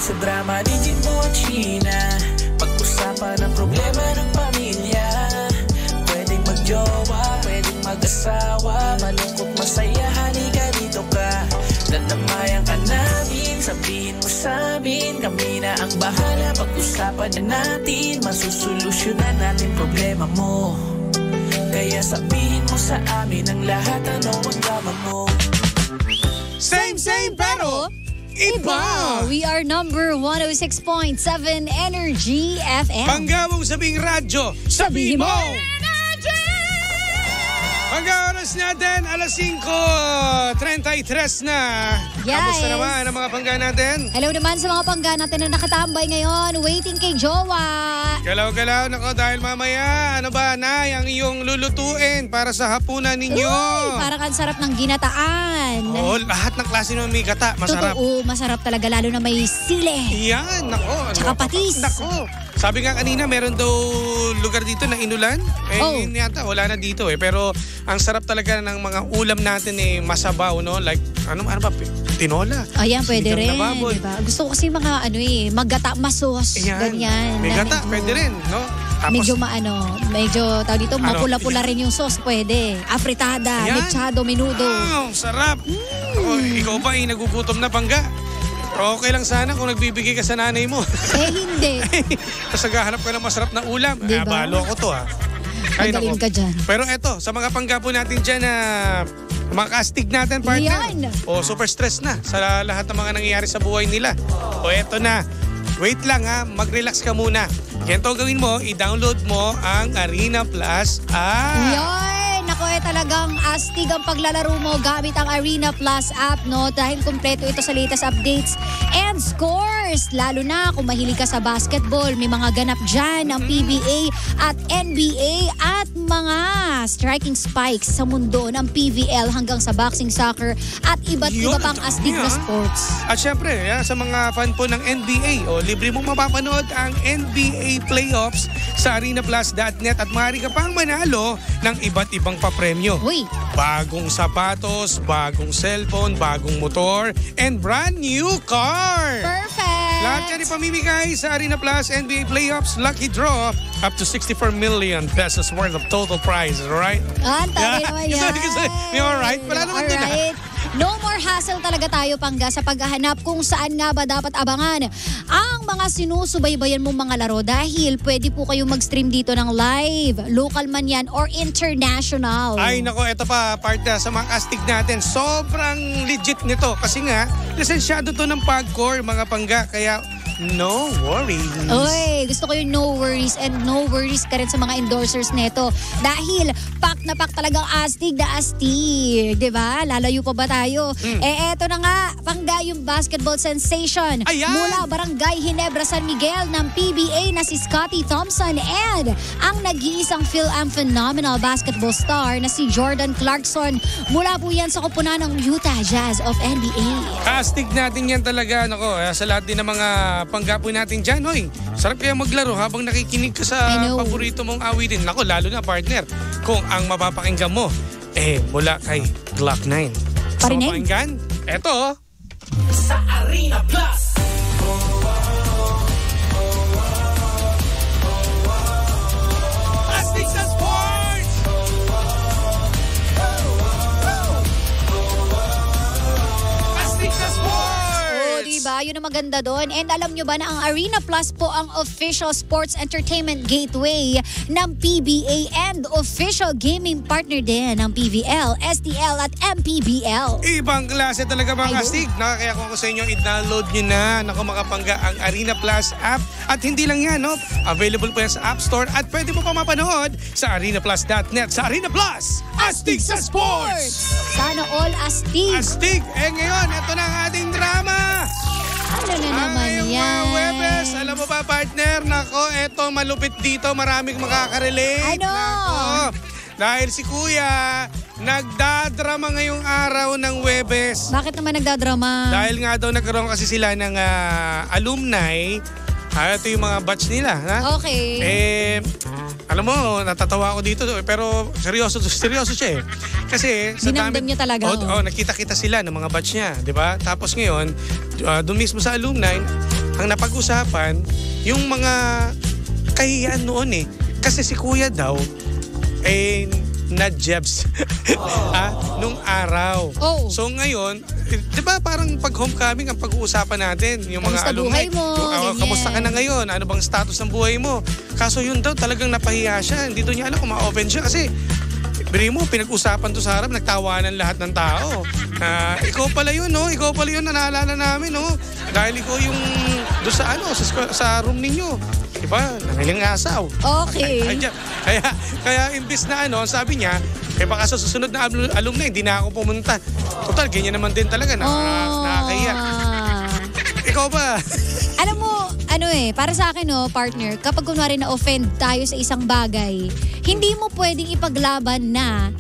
sa drama, digit mo at China. Pag-usapan ang problema ng pamilya. Pwedeng magjowa, pwedeng mag-asawa. Malungkot, masaya, halika dito ka. Dadamayan ka namin, sabihin mo sa amin. Kami na ang bahala, pag-usapan na natin. Masusolusyonan natin problema mo. Kaya sabihin mo sa amin ang lahat, ano ang drama mo. Same pero iba! We are number 106.7 Energy FM. Panggawang sabing radyo, sabihin mo! Pagka-oras natin, alas 5:33 na. Yes. Kamusta naman ang mga pangga natin? Hello naman sa mga pangga natin na nakatambay ngayon, waiting kay Jowa. Galaw-galaw, nako, dahil mamaya, ano ba, Nay, ang iyong lulutuin para sa hapunan ninyo? Uy, parang ang sarap ng ginataan. Oo, lahat ng klase ng may gata, masarap. Totoo, masarap talaga, lalo na may sili. Yan, nako. Tsaka patis. Nako. Sabi nga kanina, meron daw lugar dito na inulan. Yun yata, wala na dito eh. Pero ang sarap talaga ng mga ulam natin eh, masabaw, no? Like, ano ba? Tinola. Ayan, pwede rin. Diba? Gusto ko kasi mga magata, masos. Ayan. Ganyan. May gata, pwede rin, no? Tapos, medyo tawag dito, mapula-pula rin yung sauce, pwede. Afritada, mechado, menudo. Wow, sarap. Ako, ikaw ba nagugutom na pangga? Pero okay lang sana kung nagbibigay ka sa nanay mo. Hindi. Tapos naghahanap ka ng masarap na ulam. Diba? Balo ako to Magaling ka dyan. Pero eto, sa mga panggapo natin dyan na mga kastig natin, partner. Yan. Super stress na sa lahat ng mga nangyayari sa buhay nila. Eto na. Wait lang mag-relax ka muna. Ganito gawin mo, i-download mo ang Arena Plus app. Yan! Ako talagang astig ang paglalaro mo gamit ang Arena Plus app, no? Dahil kumpleto ito sa latest updates and scores. Lalo na kung mahilig ka sa basketball, may mga ganap dyan ng PBA at NBA at mga striking spikes sa mundo ng PVL hanggang sa boxing, soccer at iba't iba pang astig na sports. At syempre, sa mga fan po ng NBA, libre mong mapapanood ang NBA playoffs sa arenaplus.net at maaari ka pang manalo ng iba't ibang papremyo. Uy. Bagong sapatos, bagong cellphone, bagong motor, and brand new car. Perfect! Lahat yan ipamimigay sa Arena Plus NBA Playoffs Lucky Draw up to 64 million pesos worth of total prize, right? Tari naman yan. Alright? Wala naman din Alright. No more hassle talaga tayo, Pangga, sa paghahanap kung saan nga ba dapat abangan ang mga sinusubaybayan mong mga laro dahil pwede po kayong mag-stream dito ng live, local man yan or international. Ay nako, eto pa partner sa mga kastig natin. Sobrang legit nito kasi nga lisensyado to ng PAGCOR mga pangga kaya no worries. Oy, gusto ko yung no worries and no worries ka rin sa mga endorsers neto dahil pack na pack talagang astig na astig, di ba? Lalayo pa ba tayo? Eto na nga, Pangga, yung basketball sensation. Ayan! Mula Barangay Ginebra, San Miguel ng PBA na si Scottie Thompson and ang nag-iisang Phil-Am phenomenal basketball star na si Jordan Clarkson. Mula po yan sa koponan ng Utah Jazz of NBA. Astig natin yan talaga. Nako, sa lahat din ng mga panggapo natin dyan, hoy. Sarap kaya maglaro habang nakikinig ka sa paborito mong awitin. Nako, lalo na partner, kung ang mapapakinggan mo, mula kay Glock 9. Parinig? So, pakinggan, eto. Sa Arena Plus. Astig sa sports! Astig sa sports! Diba? Yun ang maganda doon. And alam nyo ba na ang Arena Plus po ang official sports entertainment gateway ng PBA and official gaming partner din ng PVL, STL at MPBL. Ibang klase talaga mga astig. Kaya kung ako sa inyo, i-download nyo na. Naku, makapangga ang Arena Plus app. At hindi lang yan, no? Available po yan sa App Store at pwede mo pa mapanood sa arenaplus.net. Sa Arena Plus, astig sa sports! Sana all astig. Astig! Ngayon, ito na ang ating drama! Ano na naman yan? Webes, alam mo ba partner? Nako, eto malupit dito. Maraming makaka-relate. Ano? Nako, dahil si Kuya, nagdadrama ngayong araw ng Webes. Bakit naman nagdadrama? Dahil nga daw nagkaroon kasi sila ng alumni. Ito yung mga batch nila. Ha? Okay. Alam mo, natatawa ako dito pero seryoso siya eh. Kasi sa dinamdam niya talaga. Nakita-kita sila ng mga batch niya, di ba? Tapos ngayon, doon mismo sa alumni, ang napag-usapan, yung mga kahiyan noon eh. Kasi si kuya daw, na-jebs nung araw. Oh. So ngayon, di ba parang pag homecoming ang pag-uusapan natin, yung mga Kamusta alumni. buhay mo? Ganyan. Kamusta ka na ngayon? Ano bang status ng buhay mo? Kaso yun daw talagang napahiya siya. Hindi daw niya alam kung ma-open siya kasi biri mo, pinag-usapan to sa harap, nagtawanan lahat ng tao. Ikaw pala yun, no? Ikaw pala yun, naalala namin, no? Dahil ikaw yung doon sa, sa room ninyo. Diba? Nangiling asaw. Okay. Kaya imbis na sabi niya, baka sa susunod na alumni, hindi na ako pumunta. Total, ganyan naman din talaga. Nakakahiya. Ikaw ba? Alam mo, para sa akin, partner, kapag kunwari na-offend tayo sa isang bagay, hindi mo pwedeng ipaglaban na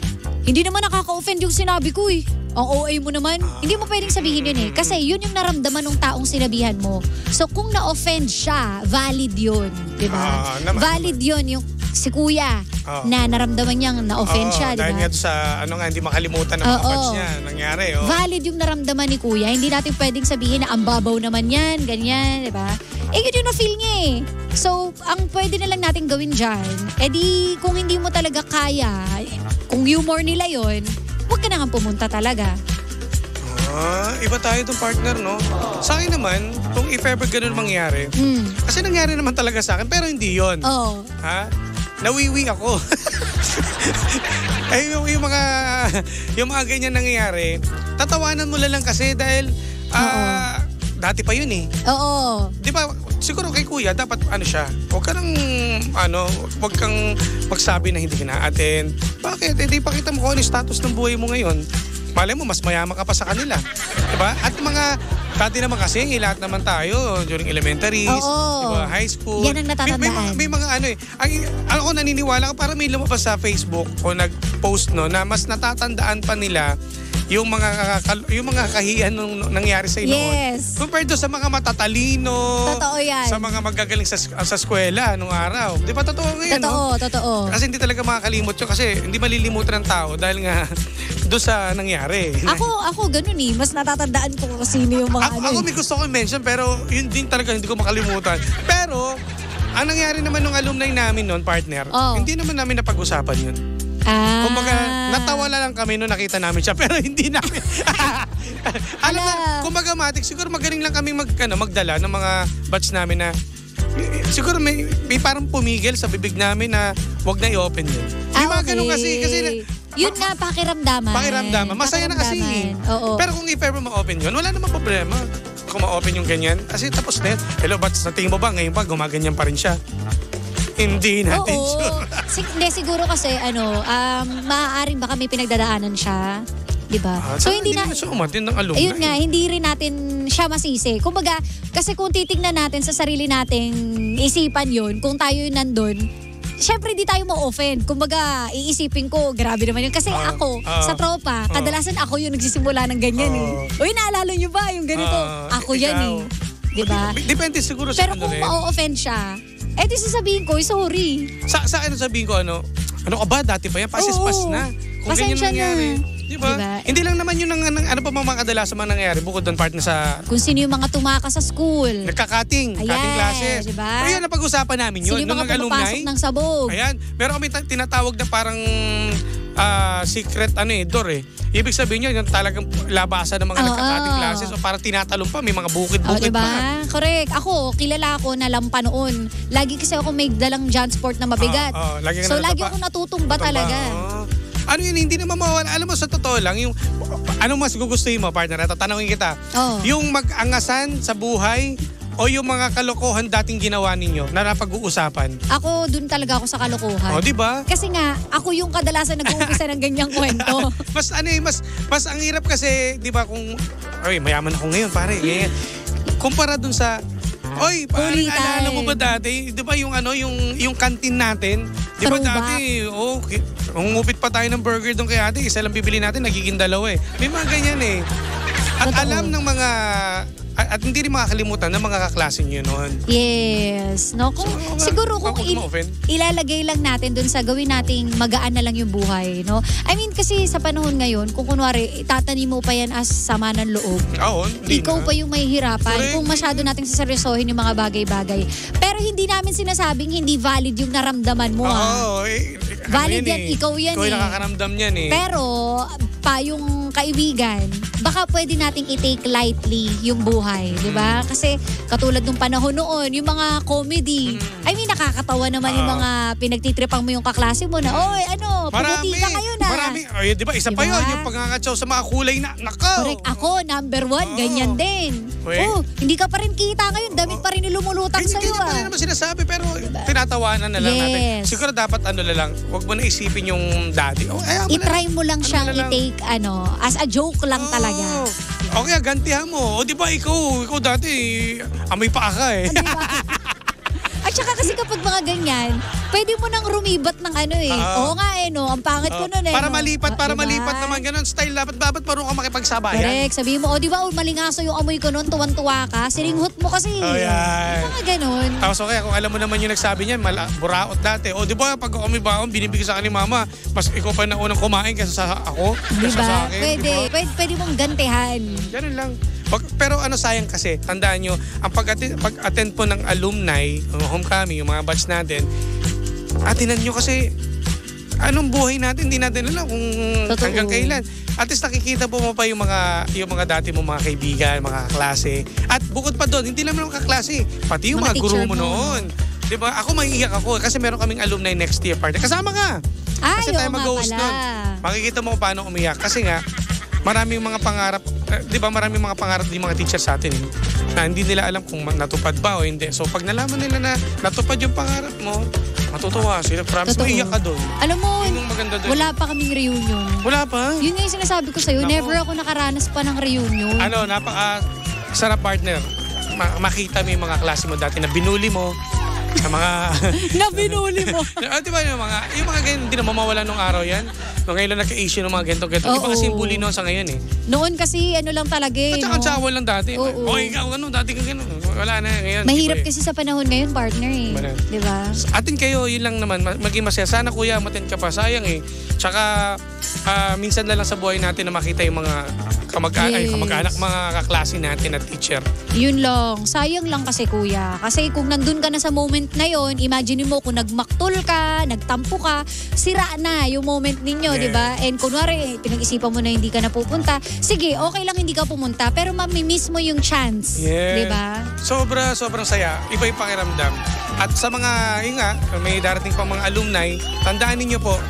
hindi naman nakaka-offend yung sinabi ko eh. Ang OA mo naman, hindi mo pwedeng sabihin yun eh. Kasi yun yung naramdaman ng taong sinabihan mo. So kung na-offend siya, valid yun. Diba? Valid yun yung si kuya na naramdaman niyang na-offend siya. Diba? Dahil nga sa hindi makalimutan ng mga fans niya, nangyari. Valid yung naramdaman ni kuya. Hindi natin pwedeng sabihin na ang babaw naman yan, ganyan, diba? Yun yung na-feel niya eh. So, ang pwede na lang natin gawin dyan, di kung hindi mo talaga kaya, kung humor nila yon, huwag ka na nga pumunta talaga. Iba tayo itong partner, no? Sa akin naman, kung if ever ganun mangyari, kasi nangyari naman talaga sa akin, pero hindi yon. Nawiwi ako. yung mga ganyan nangyayari, tatawanan mo lang kasi dahil dati pa yun eh. Oo. Di ba, siguro kay kuya, dapat siya, huwag kang magsabi na hindi ka na-attend. Bakit? Hindi pakita mo kung ano yung status ng buhay mo ngayon. Malay mo, mas mayaman ka pa sa kanila. Diba? At dati naman kasi, lahat naman tayo during elementaries, diba, high school. Yan ang natatandaan. May mga ako naniniwala ka, parang may lumabas sa Facebook o nag-post na mas natatandaan pa nila yung mga kahiyan nung nangyari sa noon. Yes. Compared to sa mga matatalino. Totoo yan. Sa mga magagaling sa eskwela nung araw. Di ba totoo ngayon? Totoo. Kasi hindi talaga makakalimot yun kasi hindi malilimutan ng tao dahil nga doon sa nangyari. Ako ganun eh. Mas natatandaan ko kung sino yung mga Ako may gusto ko i-mention pero yun din talaga hindi ko makalimutan. Pero ang nangyari naman nung alumni namin noon, partner, hindi naman namin napag-usapan yun. Kumbaga, natawa lang kami nung nakita namin siya pero hindi namin. Alam na, kumbaga matik, siguro magaling lang kami magdala ng mga batch namin na siguro may parang pumigil sa bibig namin na wag na i-open yun. May mga ganun kasi yun nga, pakiramdaman. Masaya na kasi. Oo. Pero kung i-ever ma-open yun, wala namang problema. Kung ma-open yung ganyan, kasi tapos na yun. Hello, but sa tingin mo ba, ngayon pa, gumaganyan pa rin siya? Hindi natin sure. Siguro kasi, maaaring baka may pinagdadaanan siya. Diba? So, hindi naman siya umatin ng alumni. Ayun nga, hindi rin natin siya masisi. Kumbaga, kasi kung titignan natin sa sarili nating isipan yun, kung tayo yun nandun, syempre di tayo ma-offend. Kumbaga, iisipin ko, grabe naman yun. Kasi ako, sa tropa, kadalasan ako yung nagsisimula ng ganyan eh. Uy, naalala nyo ba yung ganito? Ako yan eh. Diba? Depende siguro sa pero kung ma-offend siya, di sasabihin ko, sorry. Sa sabihin ko, ano ka ba? Dati pa yan, pasispas na. Kung pasensya ganyan nangyari. na. Diba? Hindi lang naman yun ano pa mga kadalasan mga nangyari bukod doon partner sa... Kung sino yung mga tumakas sa school. Nagka-cutting classes. Diba? Pero yun, napag-usapan namin yun. Sino yung mga pumapasok ng sabog. Ayan. Meron kami tinatawag na parang secret door eh. Ibig sabihin yun, yung talagang labasan ng mga nagka-cutting classes o parang tinatalong pa, may mga bukid-bukid diba? pa. Correct. Ako, kilala ako na lampa noon. Lagi kasi ako may dalang Jansport na mabigat. Lagi ako natutumba talaga. Hindi naman mawala. Alam mo, sa totoo lang, yung anong mas gugustuhin mo, partner? Tatanungin kita. Yung mag-angasan sa buhay o yung mga kalokohan dating ginawa ninyo na napag-uusapan? Ako, dun talaga ako sa kalokohan. Di ba? Kasi nga, ako yung kadalasan nag-uumpisa ng ganyang kwento. mas ang hirap kasi, di ba, kung, mayaman ako ngayon, pare. Kumpara dun sa, naalala mo ba dati? Di ba yung kantin natin? Di ba dati, umupit pa tayo ng burger doon kay ate, isa lang bibili natin, nagiging dalawa eh. May mga ganyan eh. At alam ng mga At hindi rin makakalimutan na mga kaklase nyo noon. Yes. No? Kung, siguro kung ilalagay lang natin dun sa gawin nating magaan na lang yung buhay. No? I mean, kasi sa panahon ngayon, kung kunwari, itatanim mo pa yan as sama ng loob. Oo, ikaw pa yung mahihirapan correct. kung masyado nating saseryosohin yung mga bagay-bagay. Pero hindi namin sinasabing hindi valid yung naramdaman mo. Oo. Valid yan, ikaw yan Ikaw yung nakakaramdam yan eh. Pero, yung kaibigan, baka pwede nating i-take lightly yung buhay, di ba? Kasi katulad nung panahon noon, yung mga comedy, I mean, nakakatawa naman yung mga pinagtitripang mo yung kaklase mo na, oy, pubuti ka kayo na. Marami. Ay, di ba? Isa pa yun, yung pangangakatsaw sa mga kulay na, nako. Correct. Ako, number 1, ganyan din. Hindi ka pa rin kita ngayon, damit pa rin lumulutang sa'yo. Hindi pa rin naman sinasabi, pero tinatawanan na lang natin. Siguro dapat lang, wag mo na isipin yung dati. I-try mo lang siyang i-take, as a joke lang talaga. Okay, gantihan mo. O di ba ikaw dati, amoy paa ka eh. At saka kasi kapag mga ganyan, pwede mo nang rumibat ng oo nga ang pangit ko nun Para malipat naman ganun style. Dapat parang ka makipagsabayan. Correct. Sabihin mo, di ba malingaso yung amoy ko nun, tuwan-tuwa ka, sininghot mo kasi. Yan. Mga ganun. Tapos kung alam mo naman yung nagsabi niyan, buraot dati. O di ba pag amoy baon, binibigay sa akin ni mama, mas ikaw pa na unang kumain kaysa sa ako. Di Sa ba? akin, Pwede. Diba? Pwede mong gantihan. Ganun lang. Pero sayang kasi, tandaan nyo, ang pag-attend po ng alumni, homecoming, yung mga batch natin, atinan nyo kasi, anong buhay natin, hindi natin alam kung hanggang kailan. At least nakikita po mo pa yung mga dati mo mga kaibigan, mga kaklase. At bukod pa doon, hindi lang mga kaklase, pati yung mga guru mo noon. Diba? Ako maiiyak ako kasi meron kaming alumni next year party. Kasama ka! Kasi tayo mag-host nun. Makikita mo paano umiyak. Kasi nga, maraming mga pangarap, di ba maraming mga pangarap din mga teacher sa atin na hindi nila alam kung natupad ba o hindi. So pag nalaman nila na natupad yung pangarap mo, matutuwa sila. Promise, maiyak ka doon. Alam mo, maganda doon. Wala pa kaming reunion. Wala pa? Yun nga yung sinasabi ko sa'yo, never ako nakaranas pa ng reunion. Sarap partner. Makita mo yung mga klase mo dati na binuli mo, sa mga na binuli mo. Di ba yung mga ganyan, hindi na mamawala nung araw yan. Nung ngayon lang nagka-issue ng mga ganito. Iba kasi yung bully noon sa ngayon eh. Noon kasi lang talaga eh. At saka tsawal lang dati. Ikaw dati ka gano'n. Wala na ngayon. Mahirap kasi sa panahon ngayon, partner eh. Di ba? Atin kayo, yun lang naman. Maging masaya. Sana kuya, matin ka pa. Sayang eh. Tsaka minsan na lang sa buhay natin na makita yung mga kamag-anak, mga kaklase natin at teacher. Yun lang. Sayang lang kasi kuya. Kasi kung nandun ka na sa moment na yon, imagine mo kung nagmaktol ka, nagtampo ka, sira na yung moment ninyo, di ba? And kunwari, pinag-isipan mo na hindi ka napupunta, sige, okay lang hindi ka pumunta, pero mamimiss mo yung chance. Di ba? Sobrang saya. Iba yung pakiramdam. At sa mga, may darating pang mga alumni, tandaan ninyo po,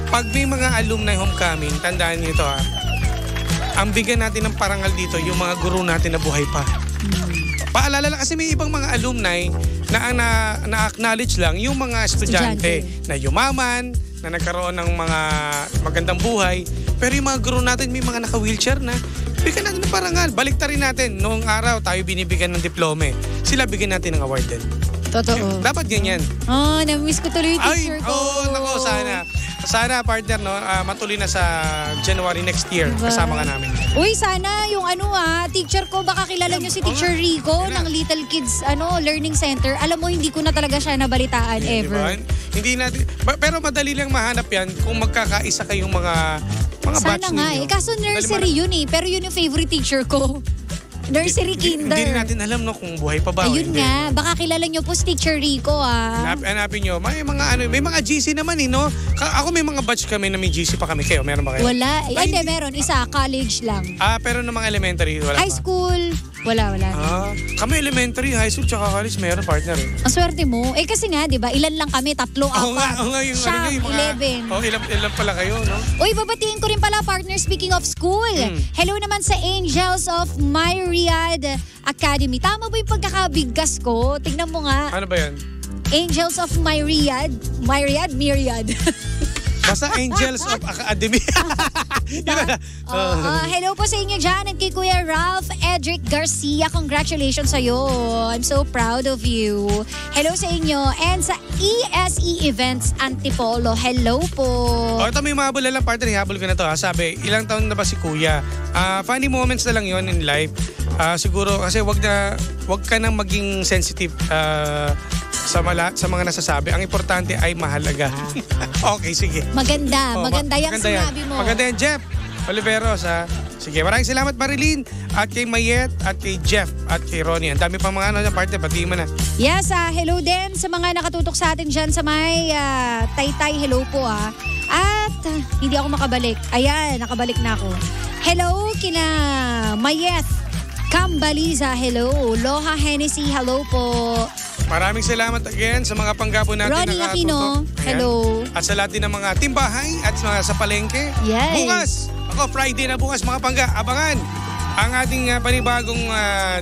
pag may mga alumni homecoming, tandaan niyo ito ang bigyan natin ng parangal dito, yung mga guru natin na buhay pa. Paalala lang kasi may ibang mga alumni na na-acknowledge lang yung mga estudyante na yumaman, na nagkaroon ng mga magandang buhay. Pero yung mga guru natin may mga naka-wheelchair na, bigyan natin ng parangal. Baliktarin natin. Noong araw tayo binibigyan ng diploma. Sila bigyan natin ng award din. Totoo. Dapat ganyan. Na-miss ko tuloy yung teacher ko. Nako, sana partner matuloy na sa January next year. Diba? Kasama ka namin. Uy, sana yung teacher ko, baka kilala nyo si Teacher Rico ng Little Kids Learning Center. Alam mo, hindi ko na talaga siya nabalitaan ever. Diba? Hindi natin, pero madali lang mahanap yan kung magkakaisa kayong mga batch ninyo. Sana nga kaso nursery yun pero yun yung favorite teacher ko. Nursery, kinder. Hindi rin natin alam kung buhay pa ba. Ayun nga, baka kilala nyo po si Teacher Rico Hanapin nyo, may mga GC naman no? Ako may mga batch kami na may GC pa kami. Kayo, meron ba kayo? Wala. Hindi, meron. Isa, college lang. Pero ng mga elementary, wala high school, wala. Kami elementary, high school, tsaka college, meron partner Ang swerte mo. Kasi nga, di ba, ilan lang kami? 3, 4. Siya, 11. Ilan pala kayo, no? Uy, babatiin ko rin pala, partner, speaking of school. Hello naman sa Angels of Myriad Academy. Tama ba yung pagkakabigkas ko? Tingnan mo nga. Ano ba yan? Angels of Myriad. Myriad. Basta Angels of Academy. Hello po sa inyo dyan at kay Kuya Ralph Edric Garcia. Congratulations sa'yo. I'm so proud of you. Hello sa inyo. And sa ESE Events Antipolo. Hello po. Ito may mahabol lang partner. Habol ko na to. Sabi, ilang taon na ba si Kuya? Funny moments na lang yon in life. Siguro kasi wag ka nang maging sensitive sa mga nasasabi. Ang importante ay mahalaga. Okay, sige. Maganda yung maganda yan. sinabi mo. Maganda yan, Jeff Oliveros. Sige, maraming salamat Marilyn at kay Mayet at kay Jeff at kay Ronnie. Ang dami pang mga partner, batiin mo na. Yes, hello din sa mga nakatutok sa atin dyan sa may Taytay. Hello po At hindi ako makabalik. Ayan, nakabalik na ako. Hello kina Mayet Cambaliza, hello. Loha Hennessy, hello po. Maraming salamat again sa mga panggapo natin. Ronnie Aquino, hello. At sa lahat din ng mga timbahay at sa palengke. Yes. Bukas, Friday na bukas mga pangga, abangan ang ating panibagong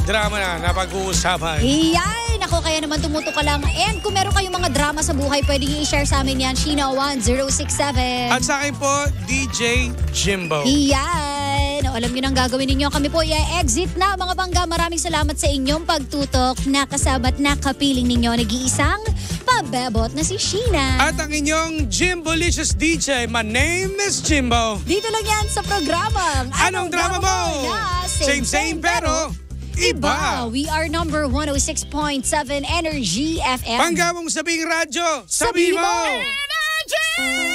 drama na pag-uusapan. Iyan! Ako, kaya naman tumuto ka lang. And kung meron kayong mga drama sa buhay, pwede nyo i-share sa amin yan. Sheena1067. At sa akin po, DJ Jimbo. Iyan! O, alam nyo nang gagawin ninyo. Kami po i-exit na mga bangga. Maraming salamat sa inyong pagtutok. Nakasabat na kapiling ninyo. Nag-iisang pabebot na si Sheena. At ang inyong Jimbolicious DJ. My name is Jimbo. Dito lang yan sa programang Anong drama mo? Same pero iba. We are number 106.7 Energy FM. Panggawang sabing radyo, sabi mo! Energy!